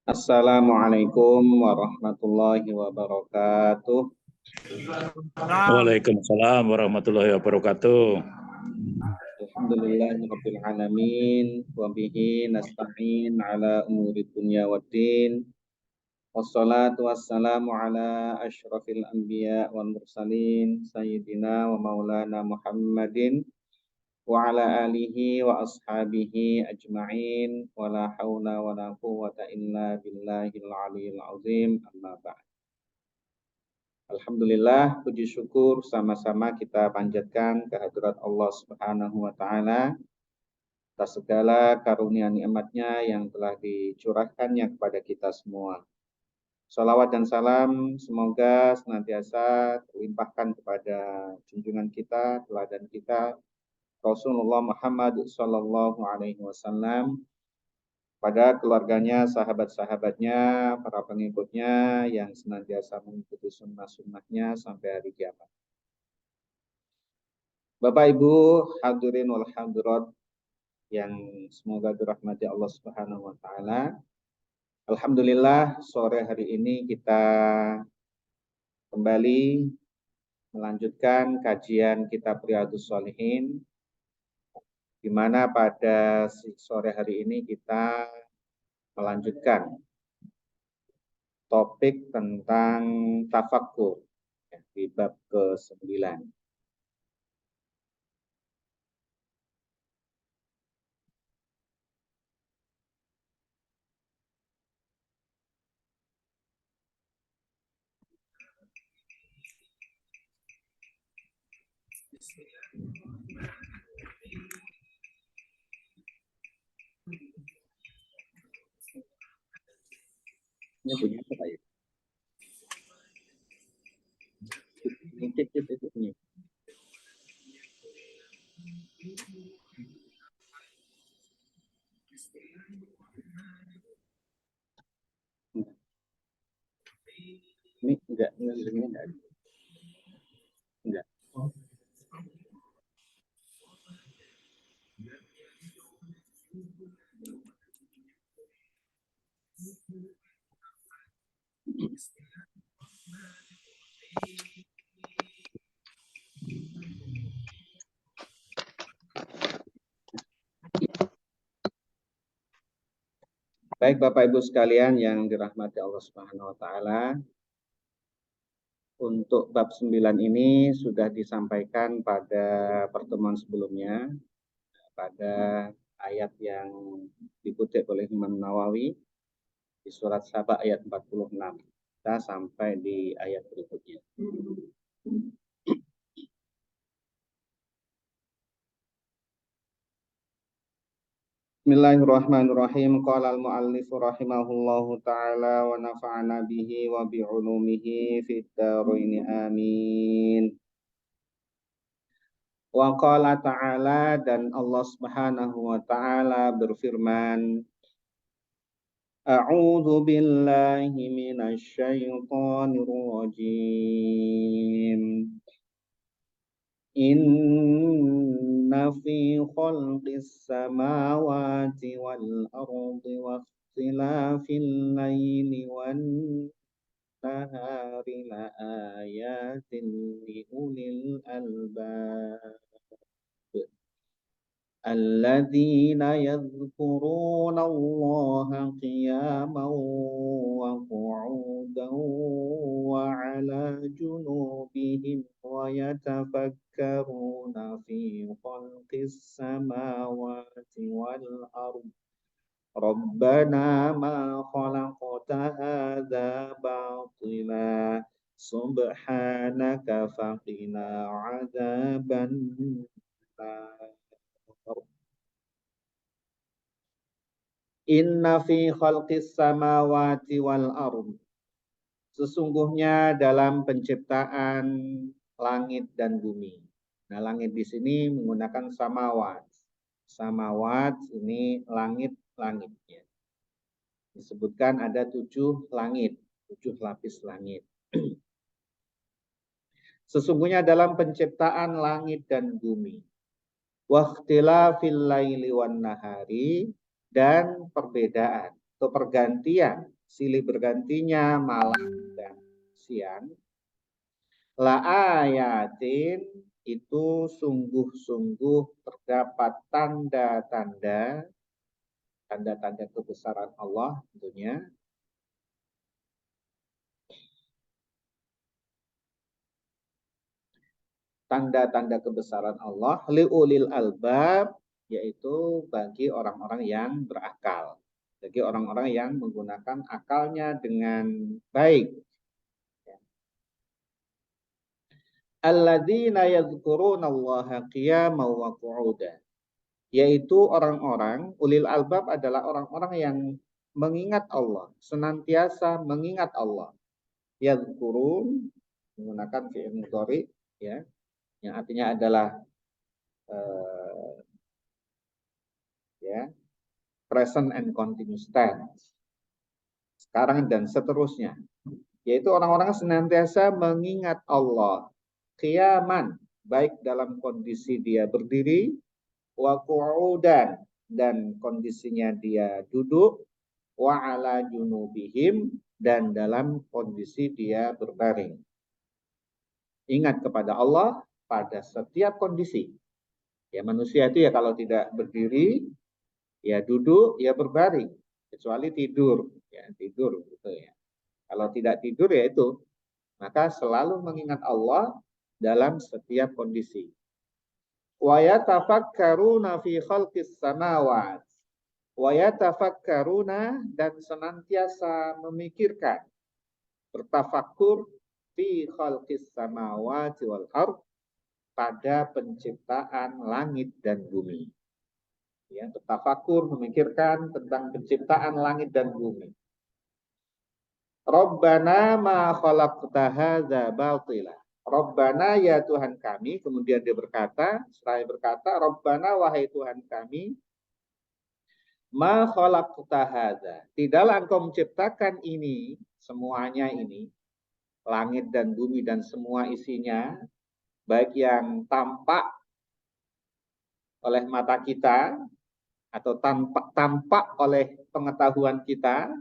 Assalamualaikum warahmatullahi wabarakatuh. Waalaikumsalam warahmatullahi wabarakatuh. Alhamdulillahirabbil alamin wa bihi nasta'in ala umuri dunya waddin. Wassalatu wassalamu ala asyrafil anbiya wal mursalin sayyidina wa maulana Muhammadin wa ala alihi wa ashabihi ajma'in wa la haula wa la quwwata illa billahil aliyil azim amma ba'd. Alhamdulillah, puji syukur sama-sama kita panjatkan kehadirat Allah Subhanahu wa Ta'ala atas segala karunia nikmatnya yang telah dicurahkannya kepada kita semua. Salawat dan salam semoga senantiasa terlimpahkan kepada junjungan kita, teladan kita, Rasulullah Muhammad Sallallahu Alaihi Wasallam, pada keluarganya, sahabat-sahabatnya, para pengikutnya yang senantiasa mengikuti sunnah-sunnahnya sampai hari kiamat. Bapak Ibu hadirin wal hadirat yang semoga dirahmati Allah Subhanahu wa taala. Alhamdulillah sore hari ini kita kembali melanjutkan kajian kitab Riyadhus Shalihin, di mana pada sore hari ini kita melanjutkan topik tentang tafakkur di bab ke-9. Ini punya apa ya? Itu punya. Ini enggak ada. Enggak. Baik Bapak Ibu sekalian yang dirahmati Allah Subhanahu wa taala, untuk bab 9 ini sudah disampaikan pada pertemuan sebelumnya pada ayat yang dikutip oleh Imam Nawawi di surat Saba ayat 46. Kita sampai di ayat berikutnya. Bismillahirrahmanirrahim. Qala al-muallif rahimahullahu ta'ala wa nafa'ana bihi wa bi'ulumihi fid dharain amin. Wa qala ta'ala, dan Allah Subhanahu wa ta'ala berfirman, A'udzu billahi minasy syaithanir rajim. Inna fi khalqis samawati wal ardi wa ikhtilafil laili wan nahari la ayatin li ulil albab alladzina yadhkuruna Allaha qiyaman wa qu'udan wa 'ala junubihim wa yatafakkaruna fi khalqis samawati wal ardh Rabbana ma khalaqta hadza batila subhanaka faqina 'adzaban nar. Inna fi khalqis samawati wal ardh. Sesungguhnya dalam penciptaan langit dan bumi. Nah, langit di sini menggunakan samawat. Samawat ini langit-langitnya. Disebutkan ada 7 langit, 7 lapis langit. Sesungguhnya dalam penciptaan langit dan bumi. Waqtilafil laili wan nahari, dan perbedaan atau pergantian silih bergantinya malam dan siang. La ayatin itu sungguh-sungguh terdapat tanda-tanda kebesaran Allah tentunya. Tanda-tanda kebesaran Allah liulil albab, yaitu bagi orang-orang yang berakal, bagi orang-orang yang menggunakan akalnya dengan baik. Alladzina yadhkurunallaha qiyaman wa qu'udan, yaitu orang-orang ulil albab adalah orang-orang yang mengingat Allah, senantiasa mengingat Allah. Yadhkurun menggunakan fi'il mudhari, ya, yang artinya adalah ya, present and continuous tense, sekarang dan seterusnya, yaitu orang-orang senantiasa mengingat Allah qiyaman, baik dalam kondisi dia berdiri, wa qu'udan, dan kondisinya dia duduk, wa ala junubihim, dan dalam kondisi dia berbaring. Ingat kepada Allah pada setiap kondisi. Ya, manusia itu ya kalau tidak berdiri, ya duduk, ya berbaring, kecuali tidur, ya tidur gitu ya. Kalau tidak tidur ya itu, maka selalu mengingat Allah dalam setiap kondisi. Wa yatafakkaruna fi khalqis samawat. Wa yatafakkaruna, dan senantiasa memikirkan, bertafakkur fi khalqis samawati wal ardh, pada penciptaan langit dan bumi. Ya, bertafakur, memikirkan tentang penciptaan langit dan bumi. Rabbana ma khalaqta hadza batila. Rabbana, ya Tuhan kami, kemudian dia berkata, seraya berkata, Rabbana, wahai Tuhan kami, ma khalaqta hadza, tidaklah engkau menciptakan ini, semuanya ini, langit dan bumi dan semua isinya, baik yang tampak oleh mata kita, atau tampak oleh pengetahuan kita,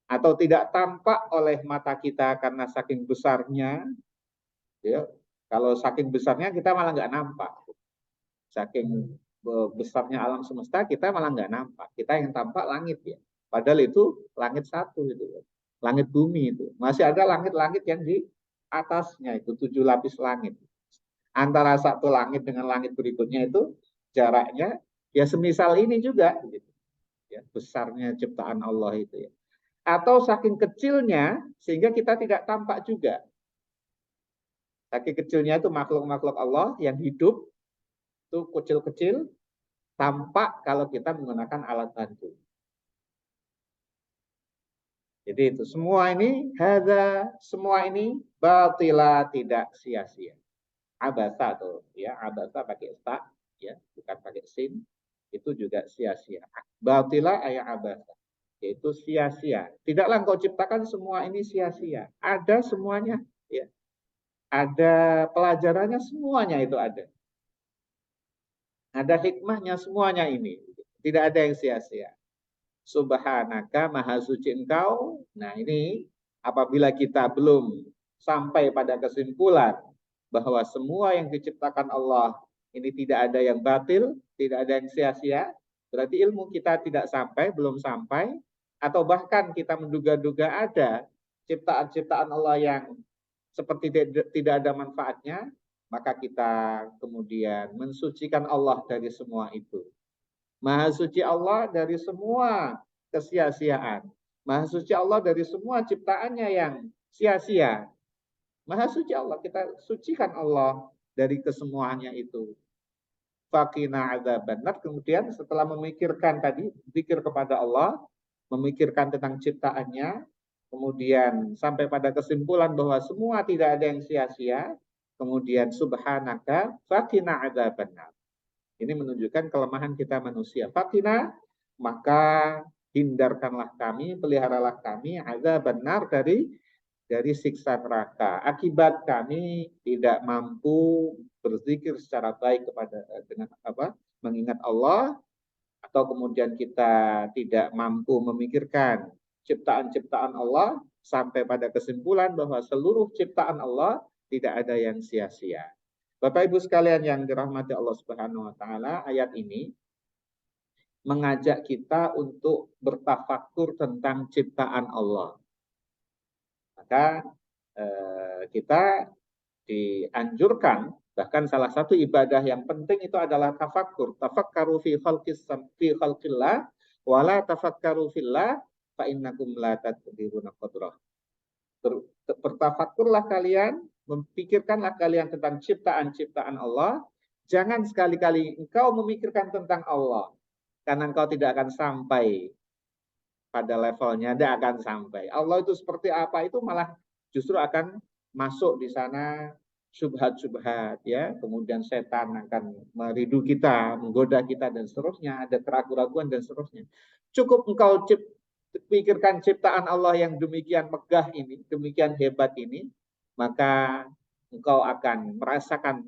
atau tidak tampak oleh mata kita karena saking besarnya. Ya, kalau saking besarnya kita malah nggak nampak. Saking besarnya alam semesta kita malah nggak nampak. Kita yang tampak langit ya. Padahal itu langit satu itu, langit bumi itu. Masih ada langit-langit yang di atasnya itu 7 lapis langit. Antara satu langit dengan langit berikutnya itu jaraknya ya semisal ini juga. Gitu. Ya, besarnya ciptaan Allah itu ya. Atau saking kecilnya sehingga kita tidak tampak juga. Saking kecilnya itu makhluk-makhluk Allah yang hidup itu kecil-kecil, tampak kalau kita menggunakan alat bantu. Jadi itu semua ini semua ini batila, tidak sia-sia. Abasa tuh ya, abasa pakai ta ya, bukan pakai sin, itu juga sia-sia. Batila ayat abasa, yaitu sia-sia. Tidaklah engkau ciptakan semua ini sia-sia. Ada semuanya ya. Ada pelajarannya, semuanya itu ada. Ada hikmahnya semuanya ini. Tidak ada yang sia-sia. Subhanaka, maha suci engkau. Nah ini apabila kita belum sampai pada kesimpulan bahwa semua yang diciptakan Allah ini tidak ada yang batil, tidak ada yang sia-sia, berarti ilmu kita tidak sampai, belum sampai, atau bahkan kita menduga-duga ada ciptaan-ciptaan Allah yang seperti tidak ada manfaatnya, maka kita kemudian mensucikan Allah dari semua itu. Maha suci Allah dari semua kesia-siaan. Maha suci Allah dari semua ciptaannya yang sia-sia. Maha suci Allah, kita sucikan Allah dari kesemuanya itu. Faqina adzabannar, kemudian setelah memikirkan tadi, zikir kepada Allah, memikirkan tentang ciptaannya, kemudian sampai pada kesimpulan bahwa semua tidak ada yang sia-sia, kemudian subhanaka faqina adzabannar. Ini menunjukkan kelemahan kita manusia. Faqina, maka hindarkanlah kami, peliharalah kami adzabannar dari siksa neraka. Akibat kami tidak mampu berzikir secara baik dengan mengingat Allah, atau kemudian kita tidak mampu memikirkan ciptaan-ciptaan Allah sampai pada kesimpulan bahwa seluruh ciptaan Allah tidak ada yang sia-sia. Bapak Ibu sekalian yang dirahmati Allah Subhanahu wa taala, ayat ini mengajak kita untuk bertafakur tentang ciptaan Allah. Maka kita dianjurkan, bahkan salah satu ibadah yang penting itu adalah tafakkur. Tafakkaru fi khalqillah wa la tafakkaru fillah fa innakum la taqdiruna qadrah. Bertafakkurlah kalian, memikirkanlah kalian tentang ciptaan-ciptaan Allah. Jangan sekali-kali engkau memikirkan tentang Allah, karena engkau tidak akan sampai pada levelnya, tidak akan sampai. Allah itu seperti apa, itu malah justru akan masuk di sana syubhat-syubhat, ya. Kemudian setan akan meridu kita, menggoda kita, dan seterusnya. Ada keraguan-keraguan dan seterusnya. Cukup engkau pikirkan ciptaan Allah yang demikian megah ini, demikian hebat ini, maka engkau akan merasakan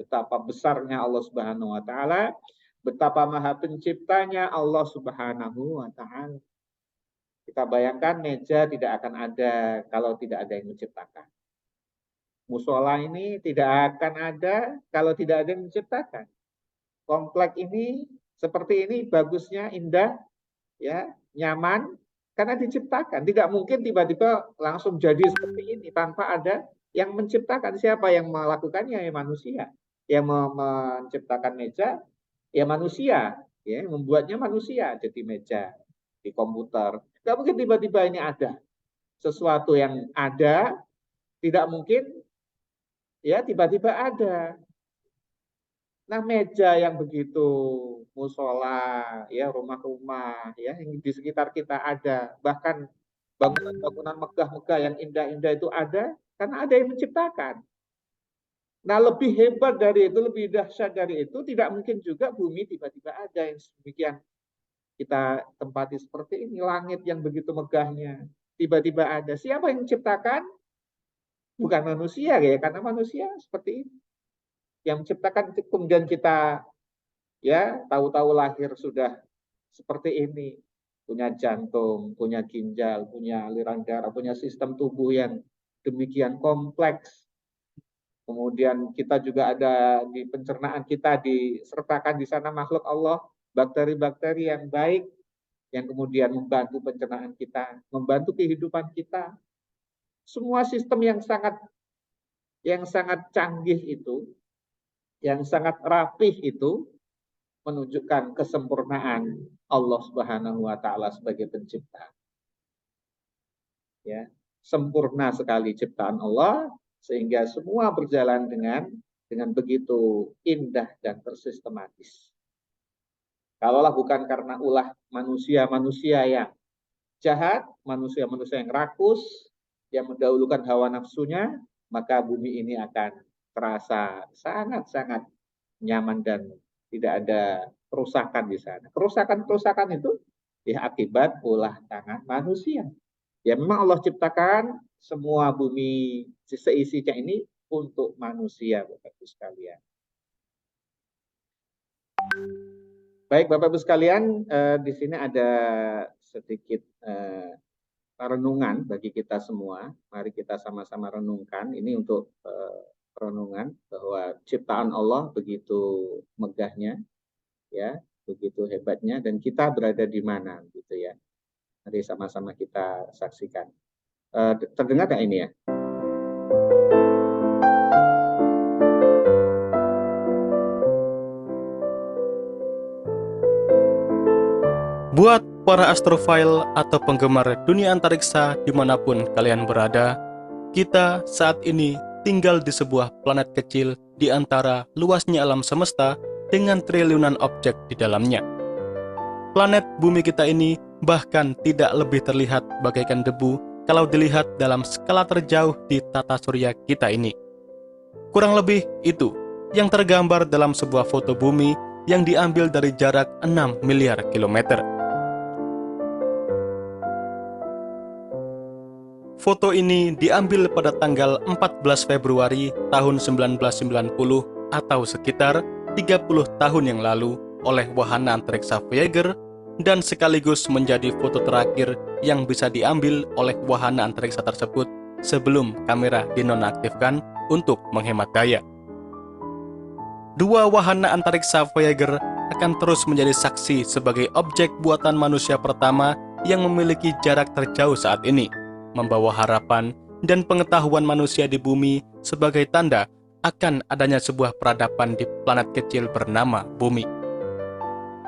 betapa besarnya Allah Subhanahu wa taala, betapa maha penciptanya Allah Subhanahu wa taala. Kita bayangkan meja tidak akan ada kalau tidak ada yang menciptakan. Musola ini tidak akan ada kalau tidak ada yang menciptakan. Komplek ini seperti ini, bagusnya, indah, ya, nyaman, karena diciptakan. Tidak mungkin tiba-tiba langsung jadi seperti ini tanpa ada yang menciptakan. Siapa yang melakukannya? Ya manusia. Yang menciptakan meja, ya manusia. Ya, membuatnya manusia jadi meja di komputer. Tidak mungkin tiba-tiba ini ada. Sesuatu yang ada, tidak mungkin ya tiba-tiba ada. Nah, meja yang begitu, musola, ya, rumah-rumah, ya, yang di sekitar kita ada, bahkan bangunan-bangunan megah-megah yang indah-indah itu ada, karena ada yang menciptakan. Nah, lebih hebat dari itu, lebih dahsyat dari itu, tidak mungkin juga bumi tiba-tiba ada yang demikian kita tempati seperti ini, langit yang begitu megahnya, tiba-tiba ada. Siapa yang menciptakan? Bukan manusia, ya, karena manusia seperti ini. Yang menciptakan, kemudian kita ya tahu-tahu lahir sudah seperti ini, punya jantung, punya ginjal, punya aliran darah, punya sistem tubuh yang demikian kompleks. Kemudian kita juga ada di pencernaan kita disertakan di sana makhluk Allah, bakteri-bakteri yang baik yang kemudian membantu pencernaan kita, membantu kehidupan kita. Semua sistem yang sangat canggih itu, yang sangat rapih itu menunjukkan kesempurnaan Allah Subhanahu wa taala sebagai pencipta. Ya, sempurna sekali ciptaan Allah sehingga semua berjalan dengan begitu indah dan tersistematis. Kalaulah bukan karena ulah manusia-manusia yang jahat, manusia-manusia yang rakus, yang mendahulukan hawa nafsunya, maka bumi ini akan terasa sangat-sangat nyaman dan tidak ada kerusakan di sana. Kerusakan-kerusakan itu ya akibat ulah tangan manusia. Ya memang Allah ciptakan semua bumi seisinya ini untuk manusia, Bapak Ibu sekalian. Baik, Bapak Ibu sekalian, di sini ada sedikit renungan bagi kita semua. Mari kita sama-sama renungkan. Ini untuk renungan bahwa ciptaan Allah begitu megahnya, ya, begitu hebatnya, dan kita berada di mana, gitu ya. Mari sama-sama kita saksikan. Terdengar nggak ini ya? Buat para astrofile atau penggemar dunia antariksa dimanapun kalian berada, kita saat ini tinggal di sebuah planet kecil di antara luasnya alam semesta dengan triliunan objek di dalamnya. Planet bumi kita ini bahkan tidak lebih terlihat bagaikan debu kalau dilihat dalam skala terjauh di tata surya kita ini. Kurang lebih itu yang tergambar dalam sebuah foto bumi yang diambil dari jarak 6 miliar kilometer. Foto ini diambil pada tanggal 14 Februari tahun 1990 atau sekitar 30 tahun yang lalu oleh wahana antariksa Voyager dan sekaligus menjadi foto terakhir yang bisa diambil oleh wahana antariksa tersebut sebelum kamera dinonaktifkan untuk menghemat daya. Dua wahana antariksa Voyager akan terus menjadi saksi sebagai objek buatan manusia pertama yang memiliki jarak terjauh saat ini, membawa harapan dan pengetahuan manusia di bumi sebagai tanda akan adanya sebuah peradaban di planet kecil bernama Bumi.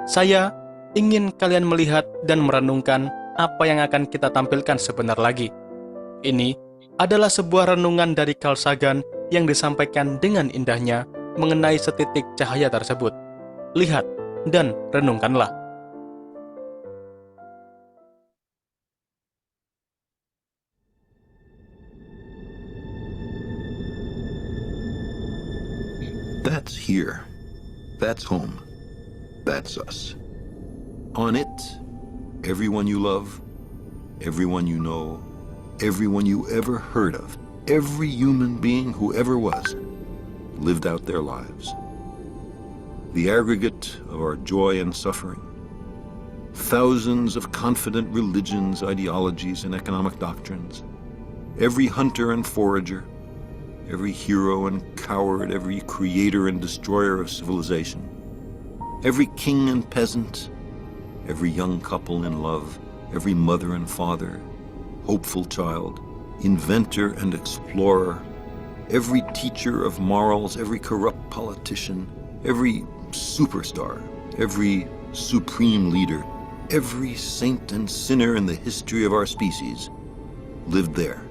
Saya ingin kalian melihat dan merenungkan apa yang akan kita tampilkan sebentar lagi. Ini adalah sebuah renungan dari Carl Sagan yang disampaikan dengan indahnya mengenai setitik cahaya tersebut. Lihat dan renungkanlah. That's here. That's home. That's us. On it, everyone you love, everyone you know, everyone you ever heard of, every human being who ever was, lived out their lives. The aggregate of our joy and suffering, thousands of confident religions, ideologies, and economic doctrines, every hunter and forager, every hero and coward, every creator and destroyer of civilization, every king and peasant, every young couple in love, every mother and father, hopeful child, inventor and explorer, every teacher of morals, every corrupt politician, every superstar, every supreme leader, every saint and sinner in the history of our species lived there,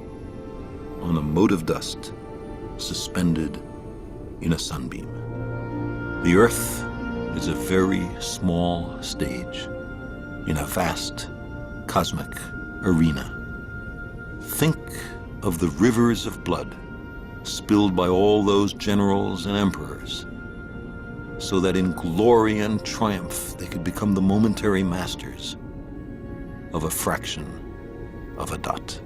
on a mote of dust, suspended in a sunbeam. The Earth is a very small stage in a vast cosmic arena. Think of the rivers of blood spilled by all those generals and emperors, so that in glory and triumph they could become the momentary masters of a fraction of a dot.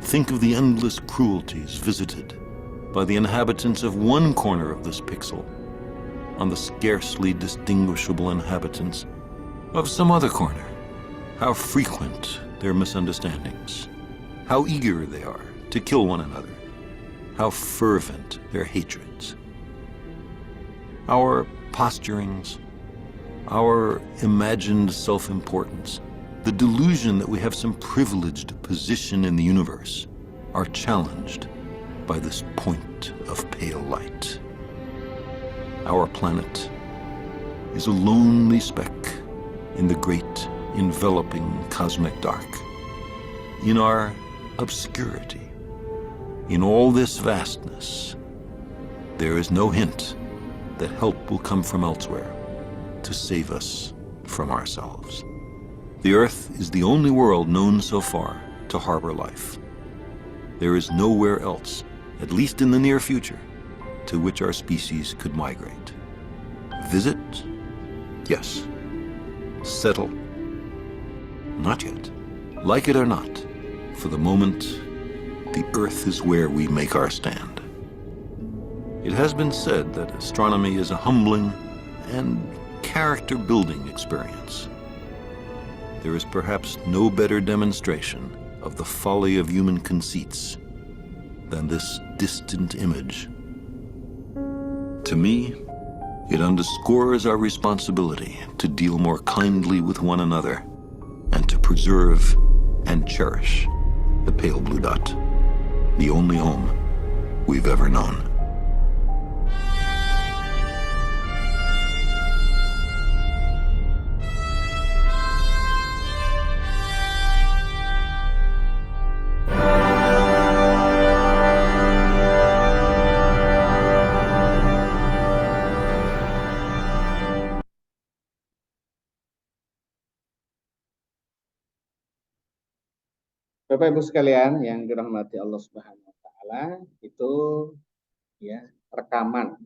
Think of the endless cruelties visited by the inhabitants of one corner of this pixel on the scarcely distinguishable inhabitants of some other corner. How frequent their misunderstandings, how eager they are to kill one another, how fervent their hatreds. Our posturings, our imagined self-importance, the delusion that we have some privileged position in the universe are challenged by this point of pale light. Our planet is a lonely speck in the great enveloping cosmic dark. In our obscurity, in all this vastness, there is no hint that help will come from elsewhere to save us from ourselves. The Earth is the only world known so far to harbor life. There is nowhere else, at least in the near future, to which our species could migrate. Visit? Yes. Settle? Not yet. Like it or not, for the moment, the Earth is where we make our stand. It has been said that astronomy is a humbling and character-building experience. There is perhaps no better demonstration of the folly of human conceits than this distant image. To me, it underscores our responsibility to deal more kindly with one another and to preserve and cherish the pale blue dot, the only home we've ever known. Bapak Ibu sekalian yang dirahmati Allah Subhanahu wa taala, itu ya rekaman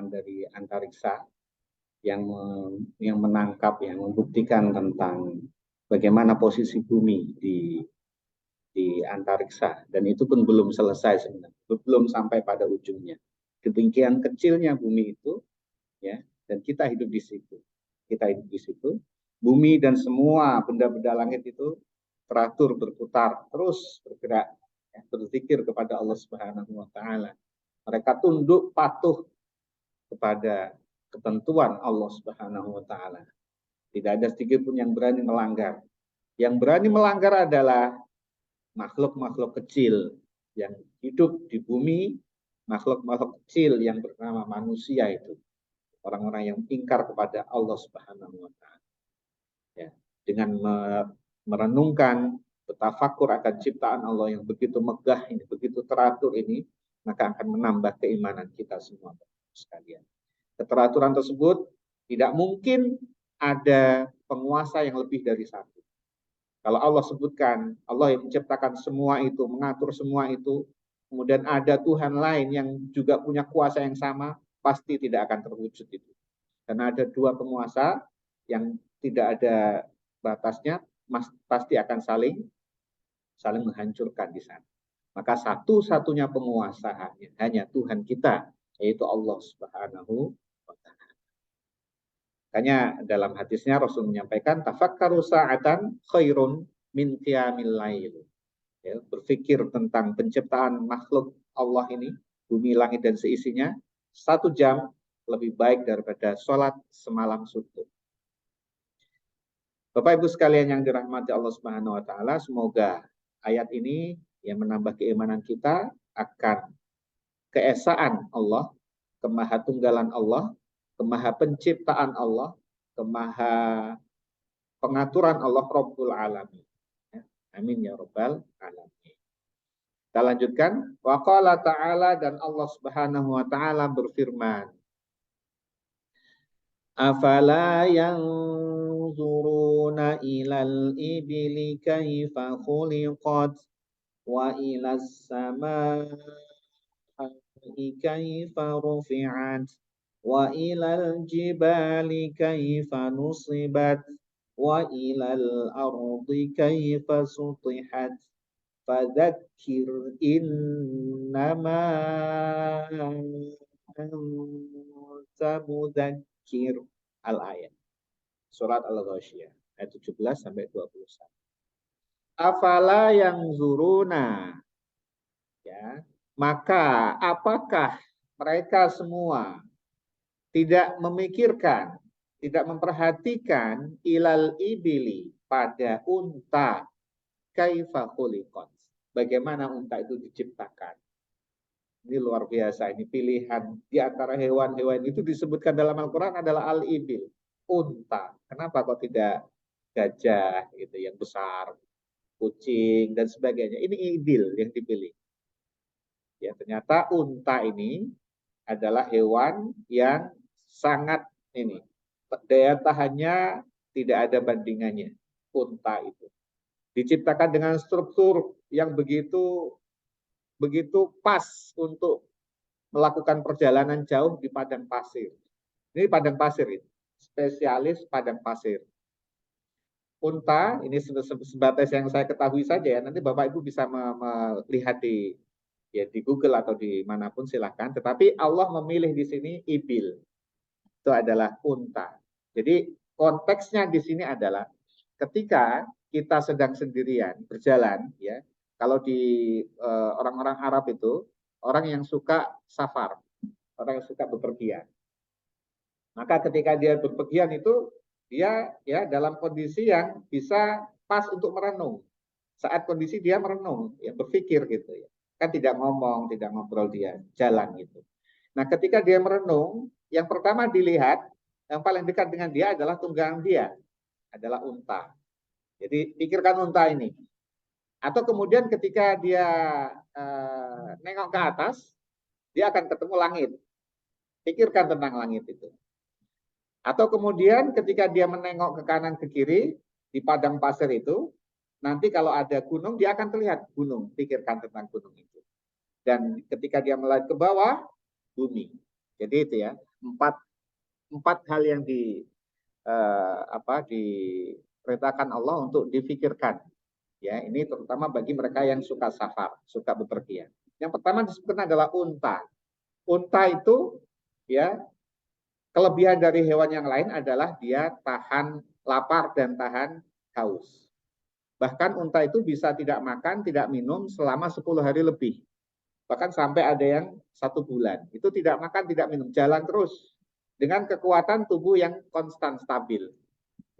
dari antariksa yang menangkap, yang membuktikan tentang bagaimana posisi bumi di antariksa, dan itu pun belum selesai sebenarnya, belum sampai pada ujungnya. Demikian kecilnya bumi itu, ya, dan kita hidup di situ. Bumi dan semua benda-benda langit itu teratur, berputar, terus bergerak, ya, berzikir kepada Allah Subhanahu wa Ta'ala. Mereka tunduk patuh kepada ketentuan Allah Subhanahu wa Ta'ala. Tidak ada sedikit pun yang berani melanggar. Yang berani melanggar adalah makhluk-makhluk kecil yang hidup di bumi, makhluk-makhluk kecil yang bernama manusia itu. Orang-orang yang ingkar kepada Allah Subhanahu wa Ta'ala. Ya, dengan merenungkan, bertafakur akan ciptaan Allah yang begitu megah ini, begitu teratur ini, maka akan menambah keimanan kita semua sekalian. Keteraturan tersebut tidak mungkin ada penguasa yang lebih dari satu. Kalau Allah sebutkan, Allah yang menciptakan semua itu, mengatur semua itu, kemudian ada Tuhan lain yang juga punya kuasa yang sama, pasti tidak akan terwujud itu. Karena ada dua penguasa yang tidak ada batasnya, pasti akan saling menghancurkan di sana. Maka satu-satunya penguasa hanya Tuhan kita, yaitu Allah Subhanahu wa Ta'ala. Makanya dalam hadisnya Rasul menyampaikan, tafakkaru sa'atan khairun min qiyamil lail. Ya, berpikir tentang penciptaan makhluk Allah ini, bumi, langit, dan seisinya, 1 jam lebih baik daripada sholat semalam suntuk. Bapak Ibu sekalian yang dirahmati Allah Subhanahu wa Ta'ala, semoga ayat ini yang menambah keimanan kita akan keesaan Allah, kemahatunggalan Allah, kemaha penciptaan Allah, kemaha pengaturan Allah Rabbul Alamin. Amin ya Rabbal Alamin. Kita lanjutkan. Wa qala ta'ala, dan Allah Subhanahu wa Ta'ala berfirman, afala yanzuruna ilal ibili kaifa khuliqat wa ilas samai kaifa rufi'at wa ilal jibali kaifa nusibat wa ilal ardi kaifa sutihat fadzakir innama anta mudzakir. Al-ayat. Surat Al-Ghasyiyah ayat 17 sampai 21. Afala yang zuruna, ya, maka apakah mereka semua tidak memikirkan, tidak memperhatikan ilal ibili, pada unta, kaifa khuliqat, bagaimana unta itu diciptakan. Ini luar biasa, ini pilihan di antara hewan-hewan itu disebutkan dalam Al-Quran adalah al-ibil, unta. Kenapa kok tidak gajah gitu yang besar, kucing dan sebagainya? Ini ibil yang dipilih. Ya, ternyata unta ini adalah hewan yang sangat ini, daya tahannya tidak ada bandingannya. Unta itu diciptakan dengan struktur yang begitu pas untuk melakukan perjalanan jauh di padang pasir. Ini padang pasir ini, spesialis padang pasir. Unta, ini sebatas yang saya ketahui saja ya, nanti Bapak Ibu bisa melihat di Google atau di manapun silahkan. Tetapi Allah memilih di sini ibil, itu adalah unta. Jadi konteksnya di sini adalah ketika kita sedang sendirian berjalan, ya. Kalau di orang-orang Arab itu, orang yang suka safar, orang yang suka bepergian. Maka ketika dia bepergian itu, dia ya dalam kondisi yang bisa pas untuk merenung. Saat kondisi dia merenung, ya berpikir gitu ya. Kan tidak ngomong, tidak ngobrol, dia jalan gitu. Nah ketika dia merenung, yang pertama dilihat, yang paling dekat dengan dia adalah tunggangan dia, adalah unta. Jadi pikirkan unta ini. Atau kemudian ketika dia nengok ke atas, dia akan ketemu langit. Pikirkan tentang langit itu. Atau kemudian ketika dia menengok ke kanan ke kiri, di padang pasir itu, nanti kalau ada gunung, dia akan terlihat gunung. Pikirkan tentang gunung itu. Dan ketika dia melihat ke bawah, bumi. Jadi itu ya, empat hal yang diperintahkan Allah untuk difikirkan. Ya, ini terutama bagi mereka yang suka safar, suka bepergian. Yang pertama disebutkan adalah unta. Unta itu ya, kelebihan dari hewan yang lain adalah dia tahan lapar dan tahan haus. Bahkan unta itu bisa tidak makan, tidak minum selama 10 hari lebih. Bahkan sampai ada yang 1 bulan. Itu tidak makan, tidak minum, jalan terus dengan kekuatan tubuh yang konstan, stabil.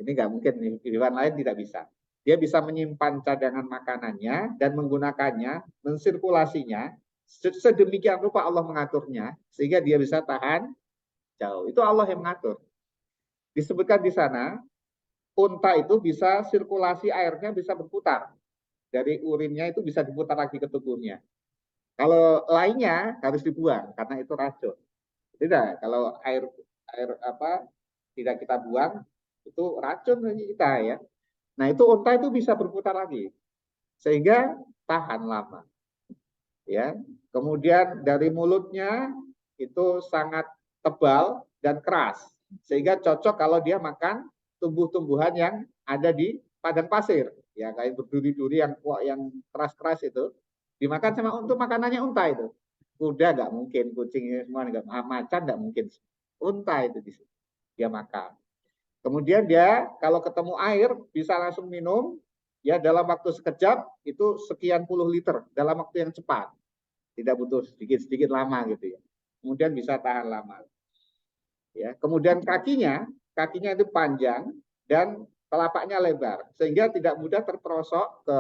Ini nggak mungkin, hewan lain tidak bisa. Dia bisa menyimpan cadangan makanannya dan menggunakannya, mensirkulasinya, sedemikian rupa Allah mengaturnya, sehingga dia bisa tahan jauh. Itu Allah yang mengatur. Disebutkan di sana, unta itu bisa sirkulasi airnya bisa berputar. Dari urinnya itu bisa diputar lagi ke tubuhnya. Kalau lainnya harus dibuang karena itu racun. Tidak, kalau air tidak kita buang itu racun bagi kita ya. Nah, itu unta itu bisa berputar lagi sehingga tahan lama. Ya. Kemudian dari mulutnya itu sangat tebal dan keras sehingga cocok kalau dia makan tumbuh-tumbuhan yang ada di padang pasir, ya kayak berduri-duri yang keras-keras itu dimakan sama untuk makanannya unta itu. Kuda nggak mungkin, kucing semua nggak, macan nggak mungkin, unta itu dia makan. Kemudian dia kalau ketemu air bisa langsung minum, ya dalam waktu sekejap itu sekian puluh liter dalam waktu yang cepat, tidak butuh sedikit-sedikit lama gitu ya. Kemudian bisa tahan lama. Ya, kemudian kakinya itu panjang dan telapaknya lebar sehingga tidak mudah terperosok ke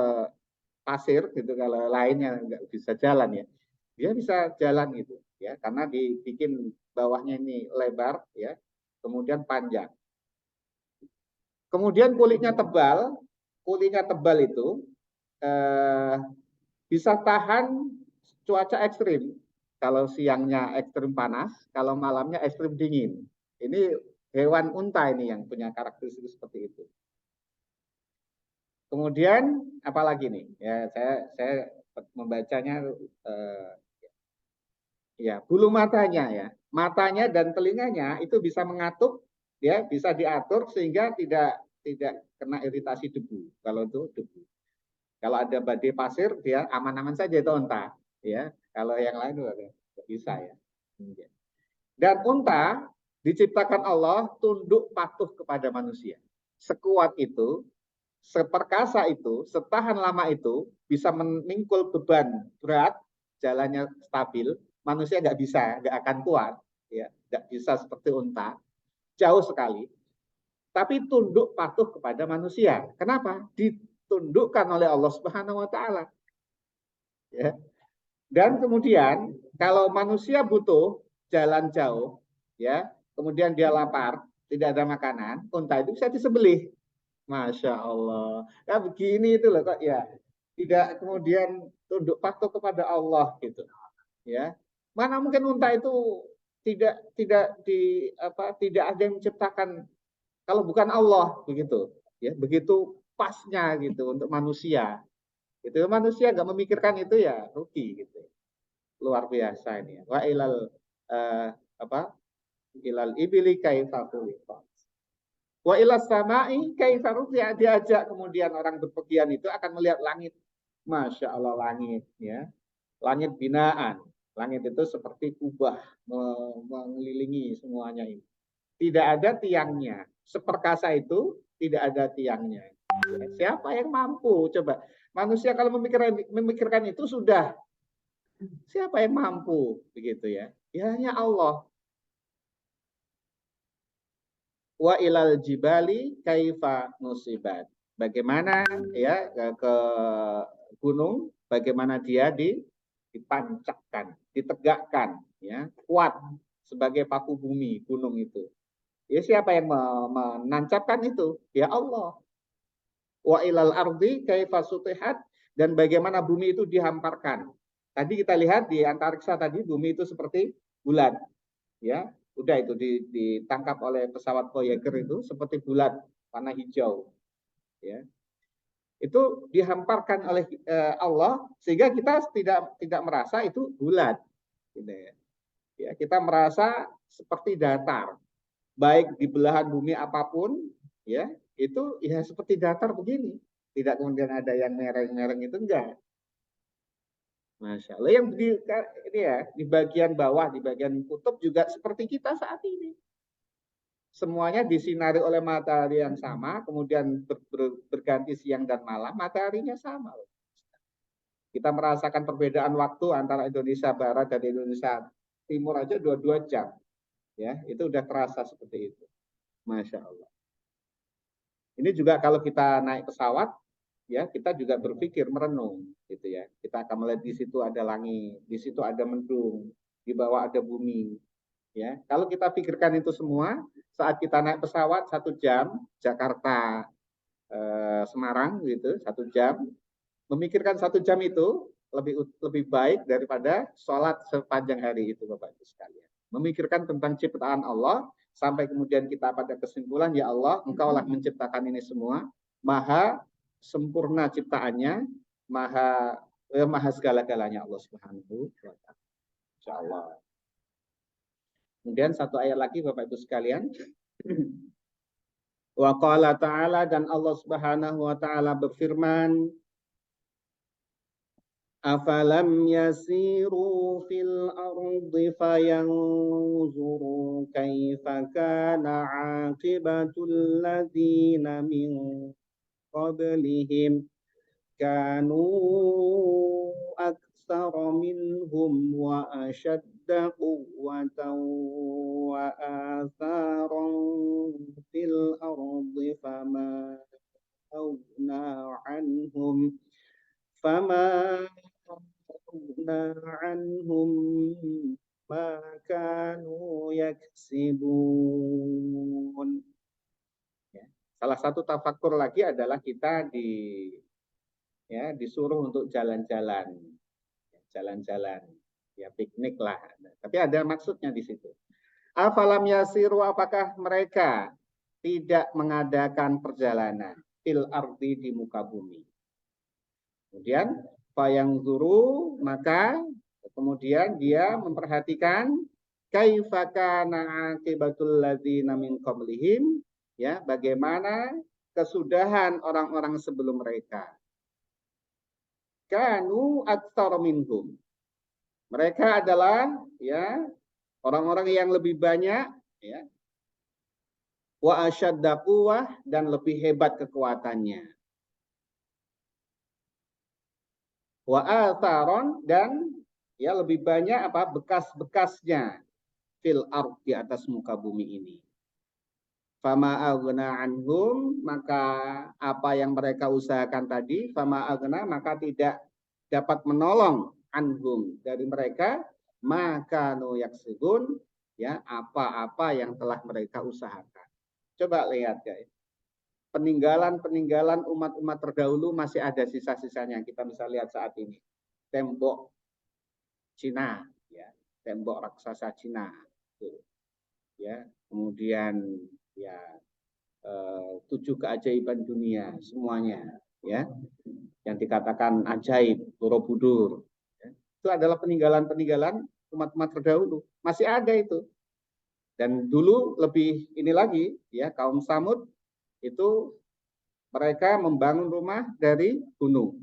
pasir gitu. Kalau lainnya nggak bisa jalan ya, dia bisa jalan gitu ya karena dibikin bawahnya ini lebar ya, kemudian panjang. Kemudian kulitnya tebal itu bisa tahan cuaca ekstrim. Kalau siangnya ekstrim panas, kalau malamnya ekstrim dingin. Ini hewan unta ini yang punya karakteristik seperti itu. Kemudian apalagi nih? Ya saya membacanya ya bulu matanya ya, matanya dan telinganya itu bisa mengatup, ya bisa diatur sehingga tidak kena iritasi debu. Kalau itu debu. Kalau ada badai pasir dia aman-aman saja itu unta, ya. Kalau yang lain nggak bisa ya. Dan unta diciptakan Allah tunduk patuh kepada manusia. Sekuat itu, seperkasa itu, setahan lama itu bisa memikul beban berat, jalannya stabil. Manusia nggak bisa, nggak akan kuat, ya, nggak bisa seperti unta, jauh sekali. Tapi tunduk patuh kepada manusia. Kenapa? Ditundukkan oleh Allah Subhanahu Wa Taala. Ya. Dan kemudian kalau manusia butuh jalan jauh, ya, kemudian dia lapar, tidak ada makanan, unta itu bisa disembelih. Masya Allah. Ya begini itu loh kok ya. Tidak kemudian tunduk patuh kepada Allah gitu. Ya. Mana mungkin unta itu tidak ada yang menciptakan kalau bukan Allah begitu. Ya, begitu pasnya gitu untuk manusia. Itu manusia nggak memikirkan itu ya rugi gitu. Luar biasa ini. Wa ilal ilal ibili kaifa khuliqat. Wa ilas samai kaifa rufi'at. Diajak kemudian orang berpergian itu akan melihat langit. Masya Allah langit ya. Langit binaan. Langit itu seperti kubah mengelilingi semuanya ini. Tidak ada tiangnya. Seperkasa itu tidak ada tiangnya. Siapa yang mampu? Coba. Manusia kalau memikirkan itu sudah. Siapa yang mampu? Begitu ya. Ya hanya Allah. Wa ilal jibali kaifa nusibat. Bagaimana ya ke gunung, bagaimana dia dipancakkan, ditegakkan, ya, kuat sebagai paku bumi gunung itu. Ya siapa yang menancapkan itu? Ya Allah. Wa ilal ardi kaifa sutihat, dan bagaimana bumi itu dihamparkan. Tadi kita lihat di antariksa tadi bumi itu seperti bulan, ya. Udah itu ditangkap oleh pesawat Voyager itu seperti bulan warna hijau, ya. Itu dihamparkan oleh Allah sehingga kita tidak merasa itu bulat, gitu ya. Ya, kita merasa seperti datar, baik di belahan bumi apapun, ya itu ya seperti datar begini, tidak kemudian ada yang mereng-mereng itu enggak. Masya Allah. Yang ini ya di bagian bawah, di bagian kutub juga seperti kita saat ini. semuanya disinari oleh matahari yang sama, kemudian berganti siang dan malam, mataharinya sama. Kita merasakan perbedaan waktu antara Indonesia Barat dan Indonesia Timur aja 22 jam. Ya, itu udah terasa seperti itu. Masya Allah. Ini juga kalau kita naik pesawat, ya kita juga berpikir merenung, gitu ya. Kita akan melihat di situ ada langit, di situ ada mendung, di bawah ada bumi. Ya, kalau kita pikirkan itu semua, saat kita naik pesawat 1 jam Jakarta Semarang gitu 1 jam, memikirkan 1 jam itu lebih baik daripada sholat sepanjang hari itu, Bapak Ibu sekalian. Memikirkan tentang ciptaan Allah sampai kemudian kita pada kesimpulan, ya Allah, Engkaulah menciptakan ini semua, maha sempurna ciptaannya, maha segala-galanya Allah Subhanahu wa taala. Insyaallah. Kemudian satu ayat lagi Bapak Ibu sekalian. Wa qala ta'ala, dan Allah Subhanahu wa taala berfirman, afalam yasiru fil ardi fayanzuru kaifa kana aqibatul ladzina min qablihim kanu aktsara minhum wa ashadda quwwatan wa atharan fil ardi fama aghna anhum ma kanu yaksibun. Salah satu tafakur lagi adalah kita disuruh untuk jalan-jalan, ya piknik lah. Tapi ada maksudnya di situ. Afalam yasiru, apakah mereka tidak mengadakan perjalanan fil ardi, di muka bumi. Kemudian fayanzuru, maka kemudian dia memperhatikan kaifa kana aqibatul ladzina min qablihim, ya, bagaimana kesudahan orang-orang sebelum mereka. Kanu aktsara minhum. Mereka adalah, ya, orang-orang yang lebih banyak, ya. Wa asyadda quwwah, dan lebih hebat kekuatannya. Wa atharon, dan ya lebih banyak apa bekas-bekasnya fil ard, di atas muka bumi ini. Fama aghna anhum, maka apa yang mereka usahakan tadi, fama aghna, maka tidak dapat menolong anhum, dari mereka, maka nu yaksibun, ya, apa-apa yang telah mereka usahakan. Coba lihat guys, peninggalan umat-umat terdahulu masih ada sisa-sisanya. Kita bisa lihat saat ini tembok Cina, ya, tembok raksasa Cina, ya, kemudian ya 7 keajaiban dunia semuanya, ya, yang dikatakan ajaib, Borobudur, ya. Itu adalah peninggalan umat-umat terdahulu, masih ada itu. Dan dulu lebih ini lagi, ya, kaum Samud itu mereka membangun rumah dari gunung,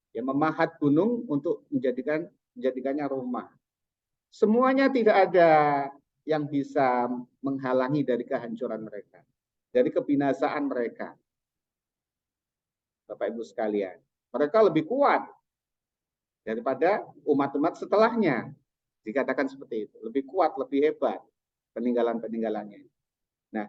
ya, memahat gunung untuk menjadikannya rumah. Semuanya tidak ada yang bisa menghalangi dari kehancuran mereka, dari kebinasaan mereka. Bapak Ibu sekalian, mereka lebih kuat daripada umat-umat setelahnya. Dikatakan seperti itu, lebih kuat, lebih hebat peninggalan-peninggalannya. Nah,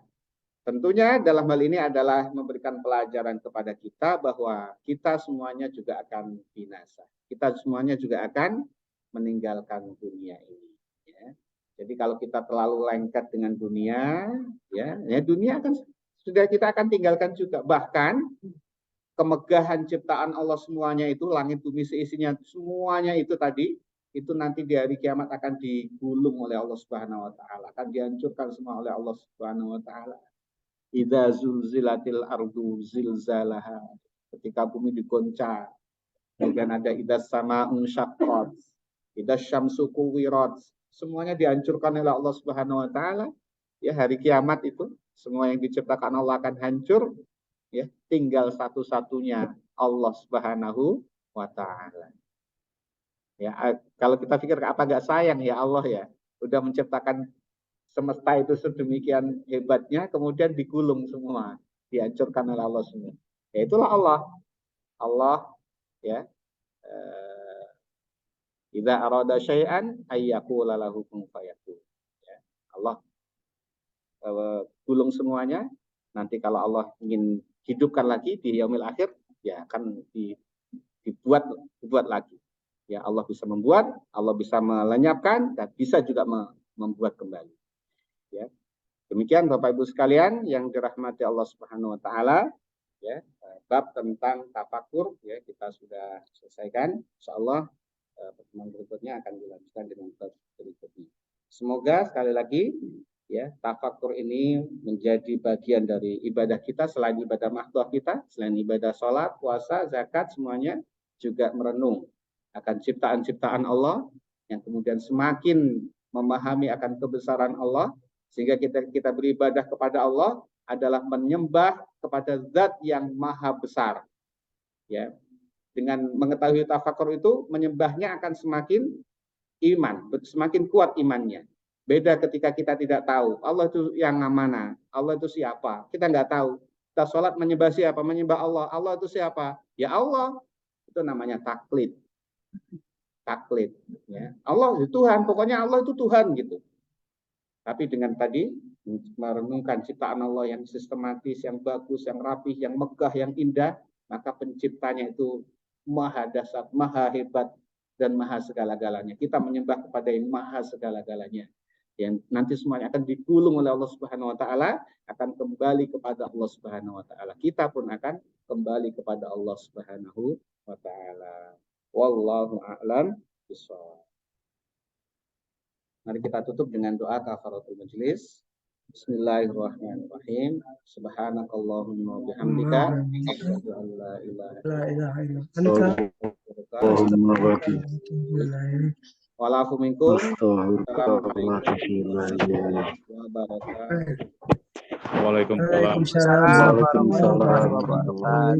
tentunya dalam hal ini adalah memberikan pelajaran kepada kita bahwa kita semuanya juga akan binasa. Kita semuanya juga akan meninggalkan dunia ini. Ya. Jadi kalau kita terlalu lengket dengan dunia, ya dunia akan sudah kita akan tinggalkan juga. Bahkan kemegahan ciptaan Allah semuanya itu, langit bumi seisinya semuanya itu tadi, itu nanti di hari kiamat akan digulung oleh Allah Subhanahu wa taala, akan dihancurkan semua oleh Allah Subhanahu wa taala. Idza zulzilatil ardu zilzalaha, ketika bumi digoncang. Kemudian ada idza sama'un syaqqat, idza syamsu kuwirat, semuanya dihancurkan oleh Allah Subhanahu wa taala. Ya, hari kiamat itu semua yang diciptakan Allah akan hancur, ya, tinggal satu-satunya Allah Subhanahu wa taala. Ya, kalau kita pikir apa enggak sayang ya Allah, ya, udah menciptakan semesta itu sedemikian hebatnya, kemudian digulung semua, dihancurkan oleh Allah semua. Ya itulah Allah. Allah ya, idza arada syai'an ayyaqula lahu kun fayakun. Ya, Allah gulung semuanya. Nanti kalau Allah ingin hidupkan lagi di yaumil akhir, ya akan dibuat lagi. Ya Allah bisa membuat, Allah bisa melenyapkan, dan bisa juga membuat kembali. Ya. Demikian Bapak Ibu sekalian yang dirahmati Allah Subhanahu wa taala, ya, bab tentang tafakur ya kita sudah selesaikan. Insyaallah pertemuan berikutnya akan dilanjutkan dengan bab berikutnya. Semoga sekali lagi ya tafakur ini menjadi bagian dari ibadah kita, selain ibadah mahdhah kita, selain ibadah sholat, puasa, zakat, semuanya juga merenung akan ciptaan-ciptaan Allah yang kemudian semakin memahami akan kebesaran Allah, sehingga kita beribadah kepada Allah adalah menyembah kepada zat yang maha besar. Ya, dengan mengetahui tafakur itu, menyembahnya akan semakin iman, semakin kuat imannya. Beda ketika kita tidak tahu Allah itu yang mana, Allah itu siapa, kita nggak tahu. Kita sholat menyembah siapa? Menyembah Allah. Allah itu siapa? Ya Allah. Itu namanya taklid. Taklid. Ya. Allah itu Tuhan, pokoknya Allah itu Tuhan gitu. Tapi dengan tadi merenungkan ciptaan Allah yang sistematis, yang bagus, yang rapih, yang megah, yang indah, maka penciptanya itu maha dahsyat, maha hebat, dan maha segala-galanya. Kita menyembah kepada yang maha segala-galanya. Yang nanti semuanya akan digulung oleh Allah Subhanahu wa taala, akan kembali kepada Allah Subhanahu wa taala. Kita pun akan kembali kepada Allah Subhanahu wa taala. Wallahu a'lam bishawab. Mari kita tutup dengan doa kafaratul majlis. Bismillahirrahmanirrahim. Subhanakallahumma wa bihamdika asyhadu an la ilaha illa anta wa'alafu minkum. Assalamualaikum warahmatullahi wabarakatuh. Waalaikumsalam. Waalaikumsalam warahmatullahi wabarakatuh.